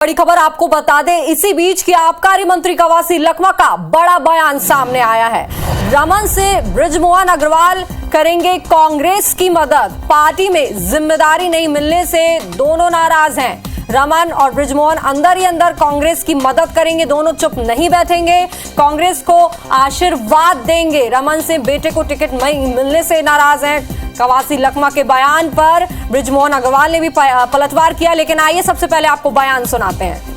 बड़ी खबर आपको बता दें, इसी बीच की आबकारी मंत्री कवासी लखमा का बड़ा बयान सामने आया है। रमन से बृजमोहन अग्रवाल करेंगे कांग्रेस की मदद, पार्टी में जिम्मेदारी नहीं मिलने से दोनों नाराज हैं। रमन और बृजमोहन अंदर ही अंदर कांग्रेस की मदद करेंगे, दोनों चुप नहीं बैठेंगे, कांग्रेस को आशीर्वाद देंगे। रमन से बेटे को टिकट नहीं मिलने से नाराज हैं। कवासी लखमा के बयान पर बृजमोहन अग्रवाल ने भी पलटवार किया, लेकिन आइए सबसे पहले आपको बयान सुनाते हैं।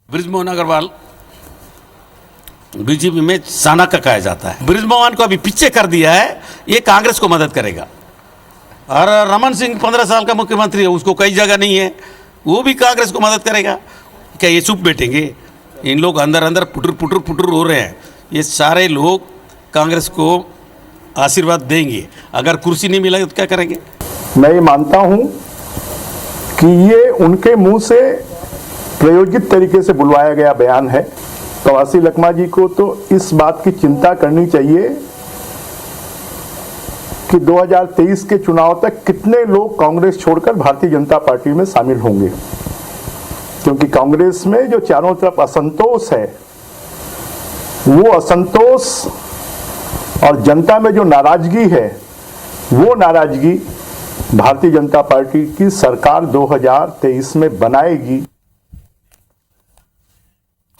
बृजमोहन अग्रवाल बीजेपी में चाणक्य कहा जाता है। बृजमोहन को अभी पीछे कर दिया है, ये कांग्रेस को मदद करेगा। और रमन सिंह 15 साल का मुख्यमंत्री है, उसको कई जगह नहीं है, वो भी कांग्रेस को मदद करेगा। क्या ये चुप बैठेंगे? इन लोग अंदर अंदर पुटर पुटर पुटर हो रहे हैं। ये सारे लोग कांग्रेस को आशीर्वाद देंगे। अगर कुर्सी नहीं मिलेगी तो क्या करेंगे? मैं ये मानता हूं कि ये उनके मुंह से प्रायोजित तरीके से बुलवाया गया बयान है। कवासी लखमा जी को तो इस बात की चिंता करनी चाहिए कि 2023 के चुनाव तक कितने लोग कांग्रेस छोड़कर भारतीय जनता पार्टी में शामिल होंगे, क्योंकि कांग्रेस में जो चारों तरफ असंतोष है, वो असंतोष और जनता में जो नाराजगी है, वो नाराजगी भारतीय जनता पार्टी की सरकार 2023 में बनाएगी।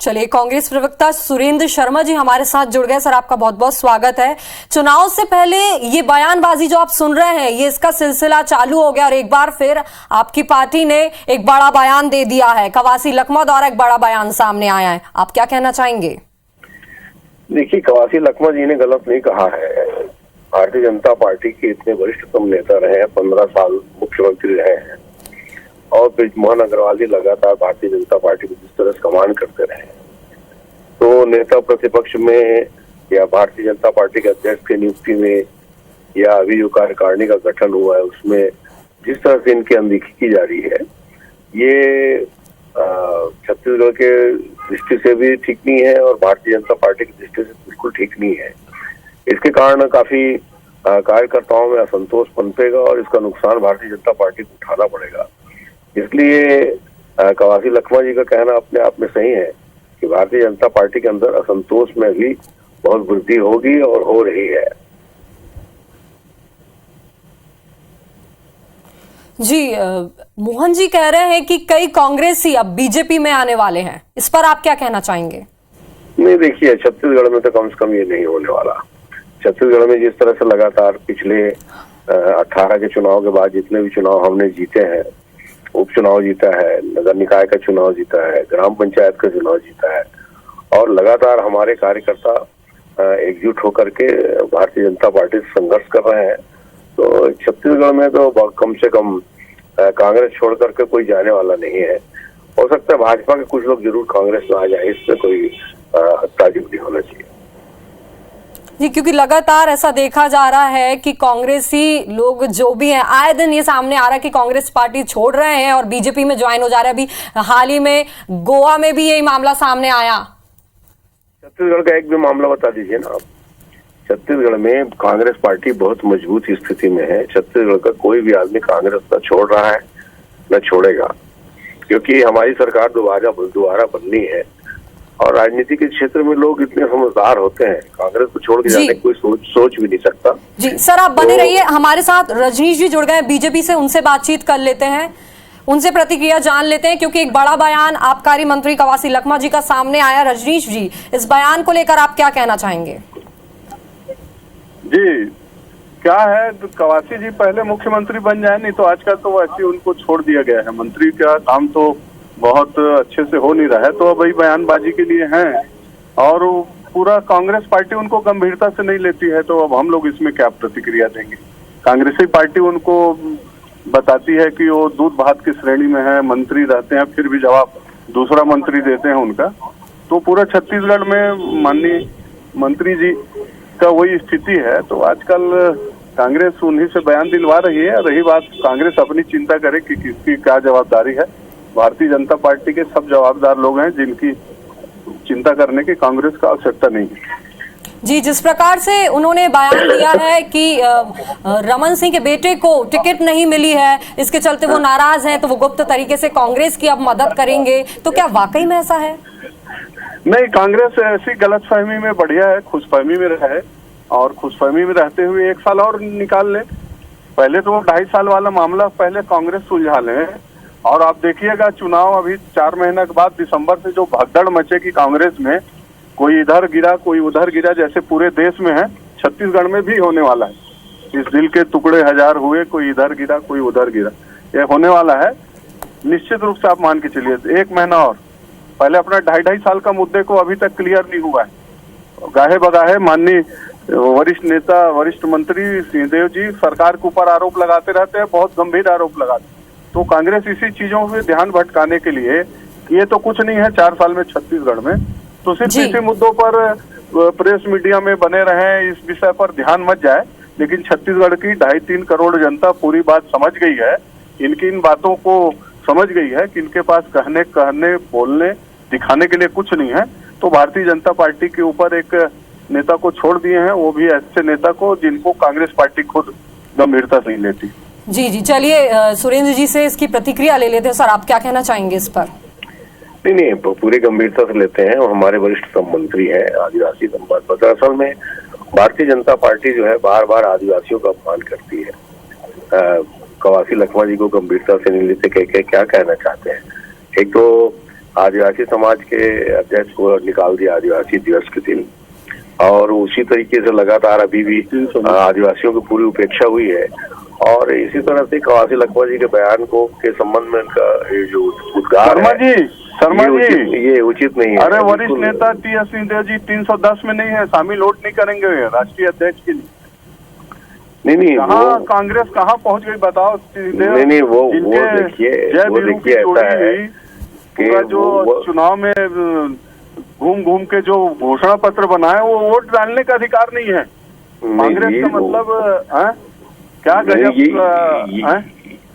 चलिए, कांग्रेस प्रवक्ता सुरेंद्र शर्मा जी हमारे साथ जुड़ गए। सर, आपका बहुत बहुत स्वागत है। चुनाव से पहले ये बयानबाजी जो आप सुन रहे हैं, ये इसका सिलसिला चालू हो गया और एक बार फिर आपकी पार्टी ने एक बड़ा बयान दे दिया है। कवासी लखमा द्वारा एक बड़ा बयान सामने आया है, आप क्या कहना चाहेंगे? देखिए, कवासी लखमा जी ने गलत नहीं कहा है। भारतीय जनता पार्टी के इतने वरिष्ठतम नेता रहे हैं, 15 साल मुख्यमंत्री रहे हैं, और बृजमोहन अग्रवाल जी लगातार भारतीय जनता पार्टी को जिस तरह से कमान करते रहे, तो नेता प्रतिपक्ष में या भारतीय जनता पार्टी के अध्यक्ष की नियुक्ति में या अभी जो कार्यकारिणी का गठन हुआ है उसमें जिस तरह से इनकी अनदेखी की जा रही है, ये छत्तीसगढ़ के दृष्टि से भी ठीक नहीं है और भारतीय जनता पार्टी की दृष्टि से बिल्कुल ठीक नहीं है। इसके कारण काफी कार्यकर्ताओं में असंतोष पनपेगा और इसका नुकसान भारतीय जनता पार्टी को उठाना पड़ेगा। इसलिए कवासी लखमा जी का कहना अपने आप में सही है कि भारतीय जनता पार्टी के अंदर असंतोष में भी बहुत वृद्धि होगी और हो रही है। जी, मोहन जी कह रहे हैं कि कई कांग्रेसी अब बीजेपी में आने वाले हैं, इस पर आप क्या कहना चाहेंगे? नहीं, देखिए, छत्तीसगढ़ में तो कम से कम ये नहीं होने वाला। छत्तीसगढ़ में जिस तरह से लगातार पिछले 18 के चुनाव के बाद जितने भी चुनाव हमने जीते हैं, उपचुनाव जीता है, नगर निकाय का चुनाव जीता है, ग्राम पंचायत का चुनाव जीता है, और लगातार हमारे कार्यकर्ता एकजुट होकर के भारतीय जनता पार्टी से संघर्ष कर रहे हैं। तो छत्तीसगढ़ में तो कम से कम कांग्रेस छोड़ करके कोई जाने वाला नहीं है। हो सकता है भाजपा के कुछ लोग जरूर कांग्रेस में आ जाए, इसमें कोई ताजुब नहीं होना चाहिए जी, क्योंकि लगातार ऐसा देखा जा रहा है कि कांग्रेसी लोग जो भी हैं, आए दिन ये सामने आ रहा है कि कांग्रेस पार्टी छोड़ रहे हैं और बीजेपी में ज्वाइन हो जा रहे हैं। अभी हाल ही में गोवा में भी यही मामला सामने आया। छत्तीसगढ़ का एक भी मामला बता दीजिए ना आप। छत्तीसगढ़ में कांग्रेस पार्टी बहुत मजबूत स्थिति में है। छत्तीसगढ़ का कोई भी आदमी कांग्रेस न छोड़ रहा है न छोड़ेगा, क्योंकि हमारी सरकार दोबारा बननी है और राजनीति के क्षेत्र में लोग इतने समझदार होते हैं, कांग्रेस को छोड़ के जाने की कोई सोच भी नहीं सकता। जी सर, आप बने रहिए, हमारे साथ रजनीश जी जुड़ गए बीजेपी से, उनसे बातचीत कर लेते हैं, उनसे प्रतिक्रिया जान लेते हैं, क्योंकि एक बड़ा बयान आबकारी मंत्री कवासी लखमा जी का सामने आया। रजनीश जी, इस बयान को लेकर आप क्या कहना चाहेंगे? जी, क्या है, तो कवासी जी पहले मुख्यमंत्री बन जाए, नहीं तो आजकल तो वैसे उनको छोड़ दिया गया है। मंत्री का काम तो बहुत अच्छे से हो नहीं रहा है, तो अब वही बयानबाजी के लिए हैं और पूरा कांग्रेस पार्टी उनको गंभीरता से नहीं लेती है। तो अब हम लोग इसमें क्या प्रतिक्रिया देंगे? कांग्रेसी पार्टी उनको बताती है कि वो दूध भात की श्रेणी में है, मंत्री रहते हैं, फिर भी जवाब दूसरा मंत्री देते हैं उनका। तो पूरा छत्तीसगढ़ में माननीय मंत्री जी का वही स्थिति है। तो आजकल कांग्रेस उन्हीं से बयान दिलवा रही है। रही बात, कांग्रेस अपनी चिंता करे कि किसकी क्या जवाबदारी है। भारतीय जनता पार्टी के सब जवाबदार लोग हैं जिनकी चिंता करने की कांग्रेस का आवश्यकता नहीं है। जी, जिस प्रकार से उन्होंने बयान दिया है कि रमन सिंह के बेटे को टिकट नहीं मिली है, इसके चलते वो नाराज हैं, तो वो गुप्त तरीके से कांग्रेस की अब मदद करेंगे, तो क्या वाकई में ऐसा है? नहीं, कांग्रेस ऐसी गलतफहमी में बढ़िया है, खुशफहमी में रहे और खुशफहमी में रहते हुए 1 साल और निकाल ले। पहले तो वो 2.5 साल वाला मामला पहले कांग्रेस सुलझा ले और आप देखिएगा चुनाव अभी 4 महीने के बाद दिसंबर से जो भगदड़ मचेगी कांग्रेस में, कोई इधर गिरा कोई उधर गिरा, जैसे पूरे देश में है, छत्तीसगढ़ में भी होने वाला है। इस दिल के टुकड़े 1000 हुए, कोई इधर गिरा कोई उधर गिरा, ये होने वाला है निश्चित रूप से। आप मान के चलिए 1 महीना और पहले अपना 2.5 साल का मुद्दे को अभी तक क्लियर नहीं हुआ है। गाहे बगाहे माननीय वरिष्ठ नेता वरिष्ठ मंत्री सिंहदेव जी सरकार के ऊपर आरोप लगाते रहते हैं, बहुत गंभीर आरोप लगाते हैं। तो कांग्रेस इसी चीजों पे ध्यान भटकाने के लिए, ये तो कुछ नहीं है 4 साल में छत्तीसगढ़ में, तो सिर्फ इसी मुद्दों पर प्रेस मीडिया में बने रहे, इस विषय पर ध्यान मत जाए। लेकिन छत्तीसगढ़ की 2.5-3 करोड़ जनता पूरी बात समझ गई है, इनकी इन बातों को समझ गई है कि इनके पास कहने बोलने दिखाने के लिए कुछ नहीं है। तो भारतीय जनता पार्टी के ऊपर एक नेता को छोड़ दिए हैं, वो भी ऐसे नेता को जिनको कांग्रेस पार्टी खुद गंभीरता से नहीं लेती। जी, चलिए सुरेंद्र जी से इसकी प्रतिक्रिया ले लेते हैं। सर, आप क्या कहना चाहेंगे इस पर? नहीं, पूरी गंभीरता से लेते हैं और हमारे वरिष्ठ सब मंत्री हैं आदिवासी संवाद पर। दरअसल में भारतीय जनता पार्टी जो है बार बार आदिवासियों का अपमान करती है। कवासी लखमा जी को गंभीरता से नहीं लेते, कह क्या कहना चाहते हैं। एक तो आदिवासी समाज के अध्यक्ष को निकाल दिया आदिवासी दिवस के दिन, और उसी तरीके से लगातार अभी भी आदिवासियों की पूरी उपेक्षा हुई है। और इसी तरह से कवासी लखमा जी के बयान को के संबंध में इनका ये जो उद्गार है, शर्मा जी ये उचित नहीं है। अरे वरिष्ठ नेता टी.एस. सिंहदेव जी 310 में नहीं है, शामिल वोट नहीं करेंगे राष्ट्रीय अध्यक्ष के लिए। नहीं, कहाँ कांग्रेस कहाँ पहुंच गई बताओ? नहीं, वो देखिए ऐसा है पूरा जो चुनाव में घूम के जो घोषणा पत्र बनाए वो वोट डालने का अधिकार नहीं है। कांग्रेस का मतलब क्या गजब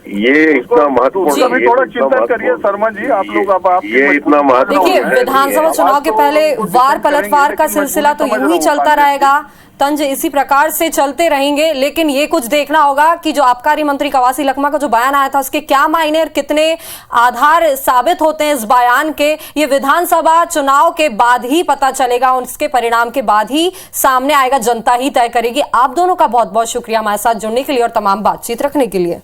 ये इतना महत्वपूर्ण, थोड़ा चिंतन करिए शर्मा जी आप लोग। अब ये इतना महत्वपूर्ण देखिए, विधानसभा चुनाव के पहले वार पलटवार का सिलसिला तो यूं ही चलता रहेगा, तंज इसी प्रकार से चलते रहेंगे। लेकिन ये कुछ देखना होगा कि जो आबकारी मंत्री कवासी लखमा का जो बयान आया था उसके क्या मायने और कितने आधार साबित होते हैं इस बयान के, ये विधानसभा चुनाव के बाद ही पता चलेगा और इसके परिणाम के बाद ही सामने आएगा, जनता ही तय करेगी। आप दोनों का बहुत बहुत शुक्रिया हमारे साथ जुड़ने के लिए और तमाम बातचीत रखने के लिए।